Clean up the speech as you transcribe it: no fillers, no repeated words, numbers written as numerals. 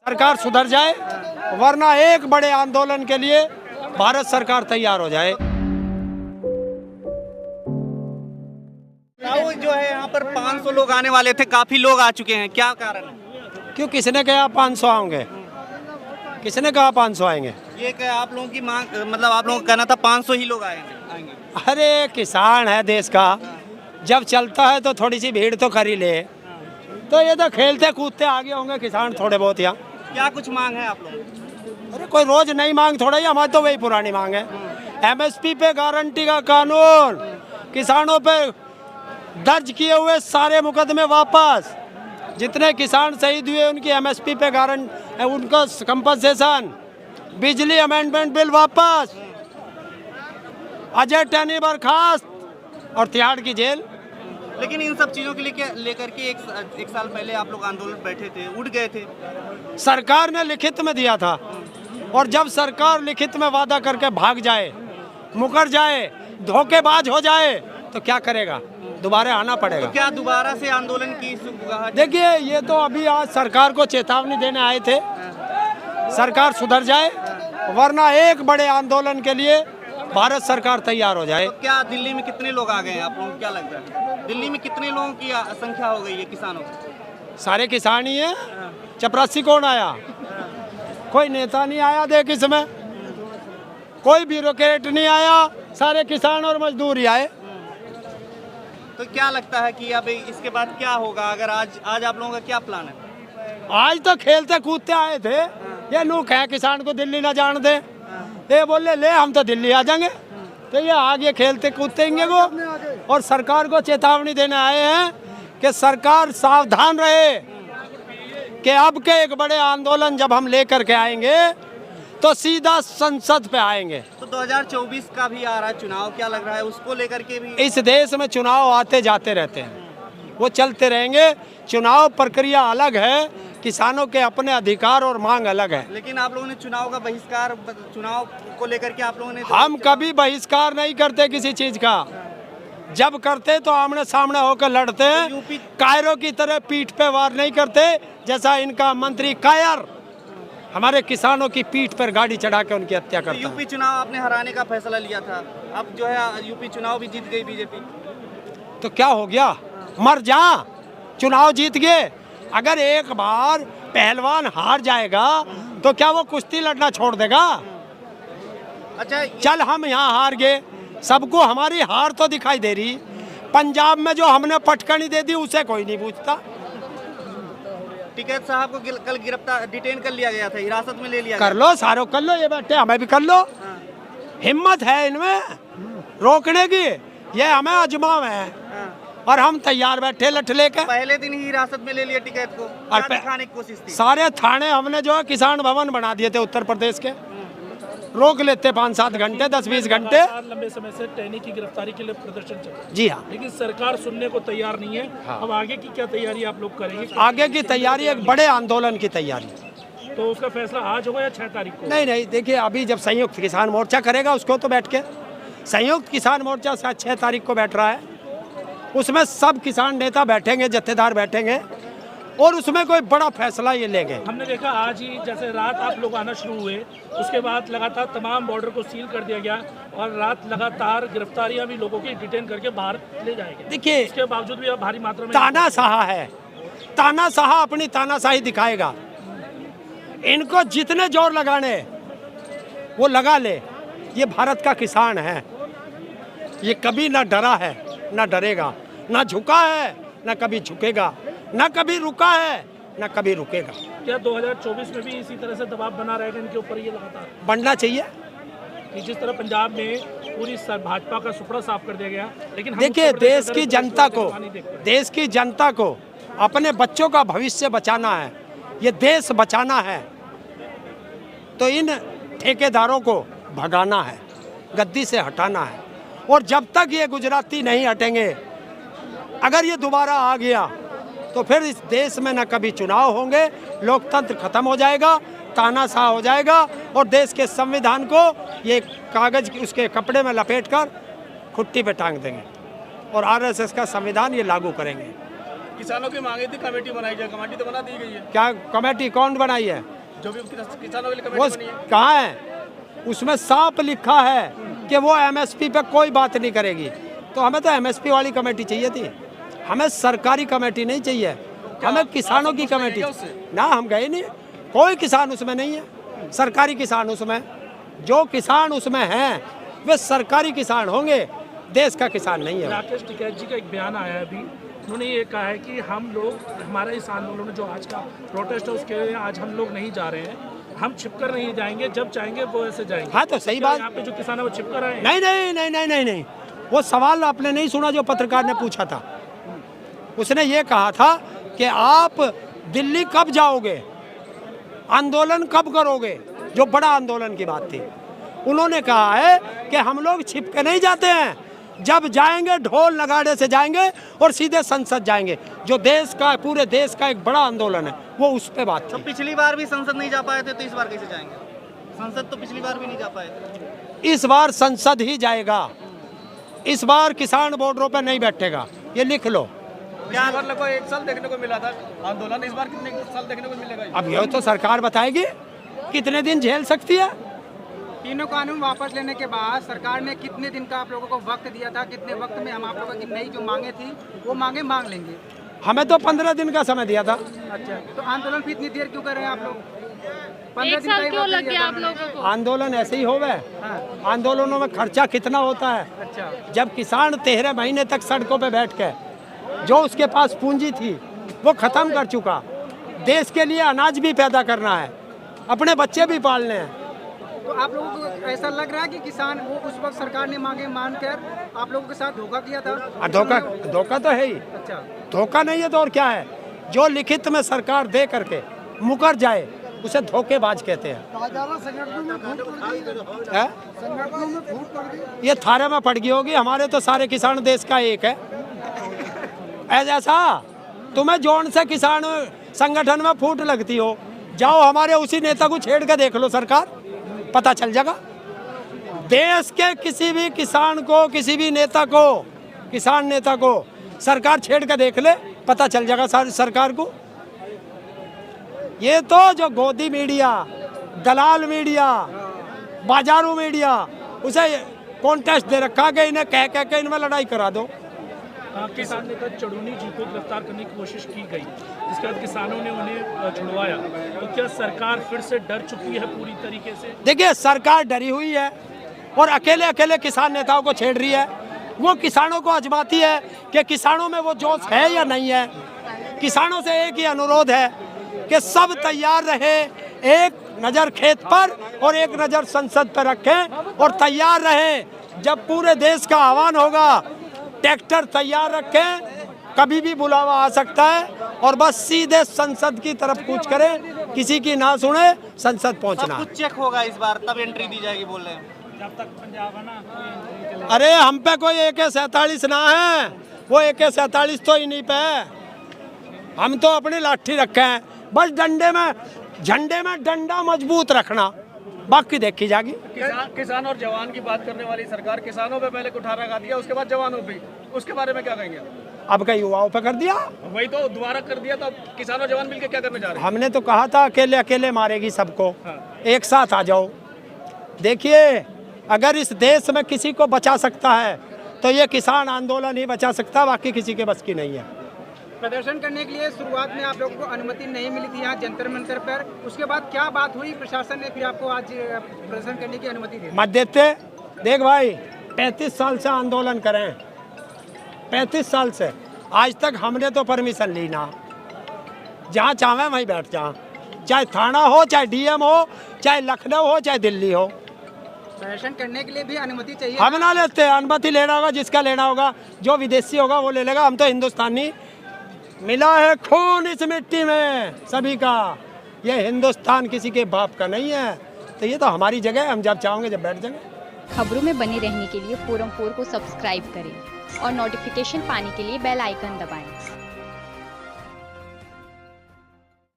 सरकार सुधर जाए, वरना एक बड़े आंदोलन के लिए भारत सरकार तैयार हो जाए। जो है यहाँ पर 500 लोग आने वाले थे, काफी लोग आ चुके हैं, क्या कारण है? क्यों, किसने कहा 500 आएंगे? किसने कहा 500 आएंगे? ये क्या आप लोगों की मांग, मतलब आप लोगों का कहना था 500 ही लोग आएंगे। अरे किसान है देश का, जब चलता है तो थोड़ी सी भीड़ तो कर ही ले। तो ये तो खेलते कूदते आगे होंगे किसान थोड़े बहुत। यहाँ क्या कुछ मांग है आप लोग? अरे कोई रोज नई मांग थोड़ा ही, हमारी तो वही पुरानी मांग है। एमएसपी पे गारंटी का कानून, किसानों पे दर्ज किए हुए सारे मुकदमे वापस, जितने किसान शहीद हुए उनकी एमएसपी पे गारंटी, उनका कंपनसेशन, बिजली अमेंडमेंट बिल वापस, अजय टैनी बर्खास्त और तिहाड़ की जेल। लेकिन इन सब चीजों के लिए लेकर के एक साल पहले आप लोग आंदोलन बैठे थे, उठ गए थे। सरकार ने लिखित में दिया था, और जब सरकार लिखित में वादा करके भाग जाए, मुकर जाए, धोखेबाज हो जाए, तो क्या करेगा? दोबारा आना पड़ेगा। तो क्या दोबारा से आंदोलन की? देखिए, ये तो अभी आज सरकार को चेतावनी देने आए थे, सरकार सुधर जाए, वरना एक बड़े आंदोलन के लिए भारत सरकार तैयार हो जाए। तो क्या दिल्ली में कितने लोग आ गए हैं? आप लोगों को क्या लगता है दिल्ली में कितने लोगों की संख्या हो गई है किसानों की? सारे किसान ही है। चपरासी कौन आया? कोई नेता नहीं आया। देख, इसमें कोई ब्यूरोक्रेट नहीं आया, सारे किसान और मजदूर ही आए। तो क्या लगता है कि अब इसके बाद क्या होगा? अगर आज आप लोगों का क्या प्लान है? आज तो खेलते कूदते आए थे, ये नूक है किसान को दिल्ली ना जान दे। ये बोले ले हम तो दिल्ली आ जाएंगे, तो ये आगे खेलते कूदतेंगे वो। और सरकार को चेतावनी देने आए हैं कि सरकार सावधान रहे कि अब के एक बड़े आंदोलन जब हम लेकर के आएंगे तो सीधा संसद पे आएंगे। तो 2024 का भी आ रहा है चुनाव, क्या लग रहा है उसको लेकर के भी? इस देश में चुनाव आते जाते रहते हैं, वो चलते रहेंगे। चुनाव प्रक्रिया अलग है, किसानों के अपने अधिकार और मांग अलग है। लेकिन आप लोगों ने चुनाव का बहिष्कार, चुनाव को लेकर के आप लोगों ने हम कभी बहिष्कार नहीं करते किसी चीज का। जब करते तो आमने सामने होकर लड़ते हैं, कायरों की तरह पीठ पे वार नहीं करते, जैसा इनका मंत्री कायर हमारे किसानों की पीठ पर गाड़ी चढ़ा के उनकी हत्या करता है। यूपी चुनाव आपने हराने का फैसला लिया था, अब जो है यूपी चुनाव भी जीत गई बीजेपी। तो क्या हो गया? मर जा, चुनाव जीत गए। अगर एक बार पहलवान हार जाएगा तो क्या वो कुश्ती लड़ना छोड़ देगा? अच्छा, चल हम यहाँ हार गए, सबको हमारी हार तो दिखाई दे रही। पंजाब में जो हमने पटकनी दे दी उसे कोई नहीं पूछता। टिकैत साहब को कल गिरफ्तार डिटेन कर लिया गया था, हिरासत में ले लिया। कर लो, सारों कर लो, ये बैठे हमें भी कर लो। हिम्मत है इनमें रोकने की, ये हमें आजमाव है और हम तैयार बैठे लठ लेके। पहले दिन ही हिरासत में ले लिया टिकैत को, और दिखाने की कोशिश थी। सारे थाने हमने जो है किसान भवन बना दिए थे उत्तर प्रदेश के, रोक लेते 5-7 घंटे, 10-20 घंटे। लंबे समय से टैनी की गिरफ्तारी के लिए प्रदर्शन चल रहा है। जी हाँ, लेकिन सरकार सुनने को तैयार नहीं है। हाँ। अब आगे की क्या तैयारी आप लोग करेंगे? आगे की तैयारी एक बड़े आंदोलन की तैयारी। तो उसका फैसला आज होगा या 6 तारीख को? नहीं, देखिए अभी जब संयुक्त किसान मोर्चा करेगा उसको तो बैठ के, संयुक्त किसान मोर्चा 6 तारीख को बैठ रहा है, उसमें सब किसान नेता बैठेंगे, जत्थेदार बैठेंगे और उसमें कोई बड़ा फैसला ये लेंगे। हमने देखा आज ही जैसे रात आप लोग आना शुरू हुए, उसके बाद लगातार तमाम बॉर्डर को सील कर दिया गया और रात लगातार गिरफ्तारियां भी लोगों की डिटेन करके बाहर ले जाएंगे। देखिए, इसके बावजूद भी भारी मात्रा में तानाशाह है, तानाशाह अपनी तानाशाही दिखाएगा। इनको जितने जोर लगाने वो लगा ले। ये भारत का किसान है, ये कभी ना डरा है ना डरेगा, ना झुका है ना कभी झुकेगा, ना कभी रुका है ना कभी रुकेगा। क्या 2024 में भी इसी तरह से दबाव बना रहेगा इनके ऊपर? ये लगातार बनना चाहिए। कि जिस तरह पंजाब में पूरी भाजपा का सुपड़ा साफ कर दिया गया, लेकिन देखिए, देश की जनता को अपने बच्चों का भविष्य बचाना है, ये देश बचाना है, तो इन ठेकेदारों को भगाना है, गद्दी से हटाना है। और जब तक ये गुजराती नहीं हटेंगे, अगर ये दोबारा आ गया तो फिर इस देश में न कभी चुनाव होंगे, लोकतंत्र खत्म हो जाएगा, तानाशाह हो जाएगा और देश के संविधान को ये कागज उसके कपड़े में लपेटकर खुट्टी पे टांग देंगे और आरएसएस का संविधान ये लागू करेंगे। किसानों की मांगे थी कमेटी बनाई जाए, कमेटी तो बना दी गई है। क्या कमेटी कौन बनाई है? जो भी किसानों के लिए वो कमेटी बनी है। कहाँ है? उसमें साफ लिखा है कि वो एमएसपी पे कोई बात नहीं करेगी। तो हमें तो एमएसपी वाली कमेटी चाहिए थी, हमें सरकारी कमेटी नहीं चाहिए, हमें किसानों की कमेटी। ना हम गए नहीं, कोई किसान उसमें नहीं है, सरकारी किसान उसमें। जो किसान उसमें हैं वे सरकारी किसान होंगे, देश का किसान नहीं है। राकेश टिकैत जी का एक बयान आया है अभी, उन्होंने ये कहा है कि हम लोग, हमारा इस आंदोलन जो आज का प्रोटेस्ट है उसके लिए आज हम लोग नहीं जा रहे हैं, हम छिपकर नहीं जाएंगे, जब चाहेंगे वो ऐसे जाएंगे। हाँ तो सही क्या बात। यहाँ पे जो किसान है वो छिपकर आए हैं? नहीं नहीं नहीं नहीं नहीं नहीं, वो सवाल आपने नहीं सुना जो पत्रकार ने पूछा था। उसने ये कहा था कि आप दिल्ली कब जाओगे, आंदोलन कब करोगे, जो बड़ा आंदोलन की बात थी। उन्होंने कहा है कि हम लोग छिप के नहीं जाते हैं, जब जाएंगे ढोल नगाड़े से जाएंगे और सीधे संसद जाएंगे। जो देश का, पूरे देश का एक बड़ा आंदोलन है, वो उस पे बात तो थी। पिछली बार भी संसद नहीं जा पाए थे, तो इस बार कैसे जाएंगे? संसद तो पिछली बार भी नहीं जा पाए थे। इस बार संसद ही जाएगा, इस बार किसान बॉर्डरों पे नहीं बैठेगा, ये लिख लो। पिछली बार लगभग 1 साल देखने को मिला था आंदोलन, इस बार कितने साल देखने को मिलेगा? अब ये तो सरकार बताएगी कितने दिन झेल सकती है। तीनों कानून वापस लेने के बाद सरकार ने कितने दिन का आप लोगों को वक्त दिया था, कितने वक्त में हम आप लोगों की नई जो मांगे थी वो मांगे मांग लेंगे? हमें तो 15 दिन का समय दिया था। अच्छा, तो आंदोलन फिर इतनी देर क्यों कर रहे हैं आप लोग? 15 एक दिन का साल ही क्यों वक्त लग दिया गया था आप उन्होंने। लोगों को? आंदोलन ऐसे ही हो गए। हाँ, आंदोलनों में खर्चा कितना होता है। अच्छा, जब किसान 13 महीने तक सड़कों पे बैठ के, जो उसके पास पूंजी थी वो खत्म कर चुका, देश के लिए अनाज भी पैदा करना है, अपने बच्चे भी पालने हैं। तो आप लोगों को ऐसा लग रहा है कि किसान वो उस वक्त सरकार ने मांगे मानकर आप लोगों के साथ धोखा किया था? धोखा तो है ही, अच्छा, धोखा नहीं है तो और क्या है। जो लिखित में सरकार दे करके मुकर जाए उसे धोखेबाज कहते हैं। हैं? ये थारे में पड़ गई होगी, हमारे तो सारे किसान देश का एक है। ऐसा तुम्हें जौन से किसान संगठन में फूट लगती हो, जाओ हमारे उसी नेता को छेड़ के देख लो, सरकार पता चल जाएगा। देश के किसी भी किसान को, किसी भी नेता को, किसान नेता को सरकार छेड़ के देख ले, पता चल जाएगा सरकार को। ये तो जो गोदी मीडिया, दलाल मीडिया, बाजारू मीडिया, उसे कॉन्टेस्ट दे रखा कि इन्हें कह के इनमें लड़ाई करा दो। किसान नेता चढ़ूनी जी को गिरफ्तार करने की कोशिश की गई, जिसके बाद किसानों ने उन्हें छुड़वाया, तो क्या सरकार फिर से डर चुकी है पूरी तरीके से? देखिए, सरकार डरी हुई है और अकेले अकेले किसान नेताओं को छेड़ रही है। वो किसानों को आजमाती है कि किसानों में वो जोश है या नहीं है। किसानों से एक ही अनुरोध है कि सब तैयार रहे, एक नज़र खेत पर और एक नज़र संसद पर रखें और तैयार रहें। जब पूरे देश का आह्वान होगा, ट्रैक्टर तैयार रखें, कभी भी बुलावा आ सकता है, और बस सीधे संसद की तरफ कूच करें, किसी की ना सुने, संसद पहुंचना। सब कुछ चेक होगा इस बार, तब एंट्री दी जाएगी बोल रहे हैं। जब तक पंजाब है ना, अरे हम पे कोई AK-47 ना है, वो AK-47 तो इन्हीं पे है। हम तो अपनी लाठी रखे हैं, बस डंडे में, झंडे में डंडा मजबूत रखना, बाकी देखी जाएगी। किसान और जवान की बात करने वाली सरकार किसानों पे पहले कुठारा खा दिया, उसके बाद जवानों पे, उसके बारे में क्या कहेंगे? अब कई युवाओं पे कर दिया। वही तो दोबारा कर दिया, तो अब किसान और जवान मिलकर क्या करने जा रहे हैं? हमने तो कहा था अकेले अकेले मारेगी सबको, हाँ। एक साथ आ जाओ। देखिए, अगर इस देश में किसी को बचा सकता है तो ये किसान आंदोलन ही बचा सकता, बाकी किसी के बस की नहीं है। प्रदर्शन करने के लिए शुरुआत में आप लोगों को अनुमति नहीं मिली थी यहाँ जंतर मंतर पर, उसके बाद क्या बात हुई, प्रशासन ने फिर आपको आज प्रदर्शन करने की अनुमति दी? मत देते। देख भाई, 35 साल से आंदोलन करें, 35 साल से, आज तक हमने तो परमिशन ली ना। जहाँ चाहें वहीं बैठ जा, चाहे थाना हो, चाहे DM हो, चाहे लखनऊ हो, चाहे दिल्ली हो। प्रदर्शन करने के लिए भी अनुमति चाहिए? हम ना लेते, अनुमति लेना होगा, जिसका लेना होगा, जो विदेशी होगा वो ले लेगा। हम तो हिंदुस्तानी, मिला है खून इस मिट्टी में सभी का, ये हिंदुस्तान किसी के बाप का नहीं है। तो ये तो हमारी जगह है, हम जब चाहेंगे जब बैठ जाएंगे। खबरों में बने रहने के लिए फोरम 4 को सब्सक्राइब करें और नोटिफिकेशन पाने के लिए बेल आइकन दबाएं।